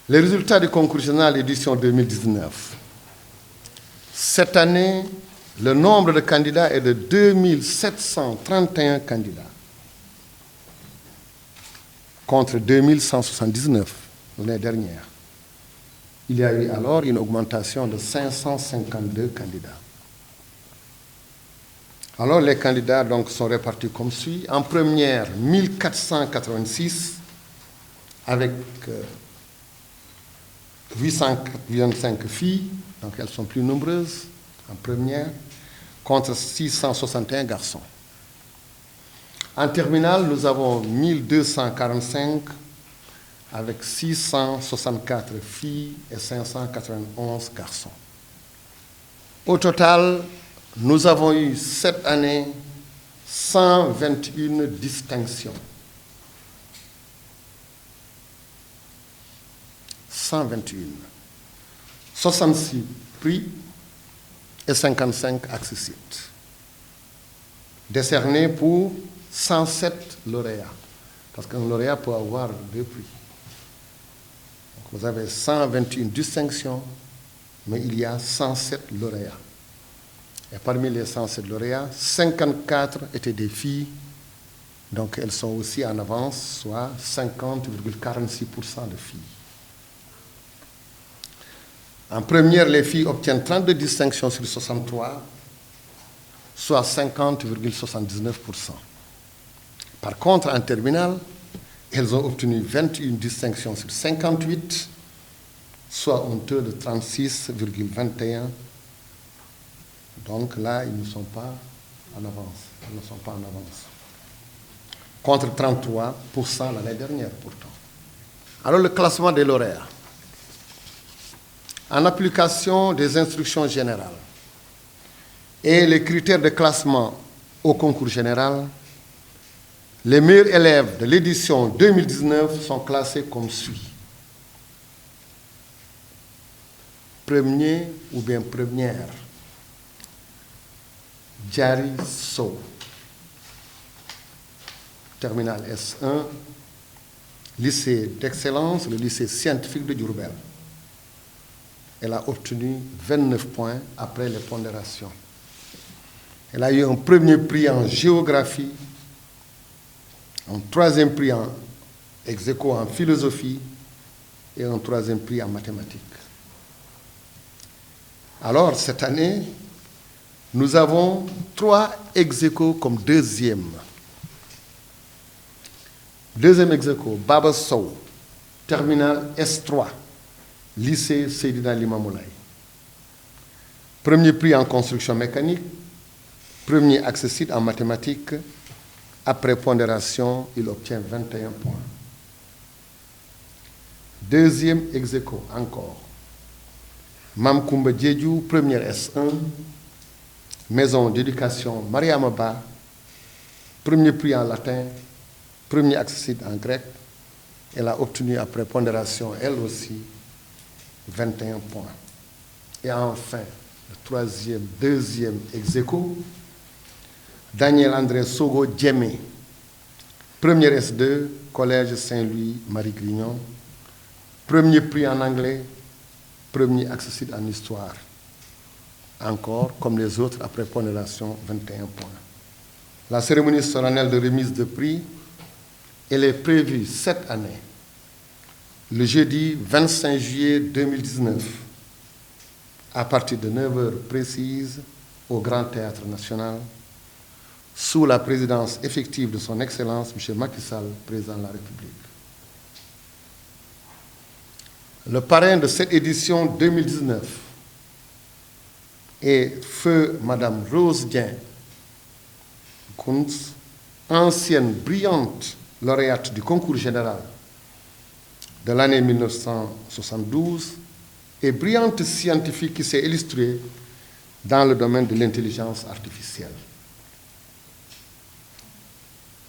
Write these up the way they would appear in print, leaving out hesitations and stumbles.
Les résultats du concours général édition 2019. Cette année, le nombre de candidats est de 2731 candidats contre 2179 l'année dernière. Il y a eu alors une augmentation de 552 candidats. Alors les candidats donc sont répartis comme suit. En première, 1486 avec 825 filles, donc elles sont plus nombreuses en première, contre 661 garçons. En terminale, nous avons 1245 avec 664 filles et 591 garçons. Au total, nous avons eu cette année 121 distinctions. 121. 66 prix et 55 accessibles. Décernés pour 107 lauréats. Parce qu'un lauréat peut avoir 2 prix. Donc vous avez 121 distinctions, mais il y a 107 lauréats. Et parmi les 107 lauréats, 54 étaient des filles, donc elles sont aussi en avance, soit 50,46% de filles. En première, les filles obtiennent 32 distinctions sur 63, soit 50,79%. Par contre, en terminale, elles ont obtenu 21 distinctions sur 58, soit un taux de 36,21%. Donc là, ils ne sont pas en avance. Ils ne sont pas en avance. Contre 33% l'année dernière, pourtant. Alors, le classement des lauréats. En application des instructions générales et les critères de classement au concours général, les meilleurs élèves de l'édition 2019 sont classés comme suit. Premier ou bien première, Jari Sow, terminal S1, lycée d'excellence, le lycée scientifique de Diourbel. Elle a obtenu 29 points après les pondérations. Elle a eu un premier prix en géographie, un troisième prix en ex-aequo en philosophie et un troisième prix en mathématiques. Alors, cette année, nous avons 3 ex-aequo comme deuxième. Deuxième ex-aequo, Baba Sow, terminal S3, lycée Seydina Limamoulaye. Premier prix en construction mécanique, premier accessible en mathématiques. Après pondération, il obtient 21 points. Deuxième ex-aequo encore. Mam Koumba Diédiou, première S1, maison d'éducation Mariama Ba, premier prix en latin, premier accessible en grec. Elle a obtenu après pondération, elle aussi, 21 points. Et enfin, le troisième, deuxième ex-aequo, Daniel André Sogo Djemé, première S2, collège Saint-Louis, Marie Grignon, premier prix en anglais, premier accessible en histoire. Encore, comme les autres, après pondération, 21 points. La cérémonie solennelle de remise de prix, elle est prévue cette année, le jeudi 25 juillet 2019, à partir de 9h précises, au Grand Théâtre National, sous la présidence effective de son Excellence, M. Macky Sall, président de la République. Le parrain de cette édition 2019 est feu Madame Rose Dien Kounz, ancienne brillante lauréate du concours général de l'année 1972 et brillante scientifique qui s'est illustrée dans le domaine de l'intelligence artificielle.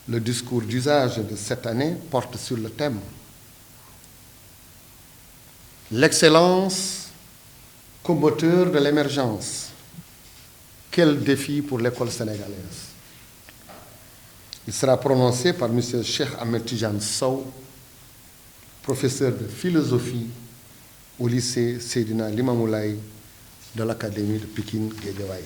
Le discours d'usage de cette année porte sur le thème « L'excellence comme moteur de l'émergence. Quel défi pour l'école sénégalaise ?» Il sera prononcé par M. Cheikh Ahmed Tidiane Sow, professeur de philosophie au lycée Seydina Limamoulaye de l'Académie de Pikine Guédiawaye.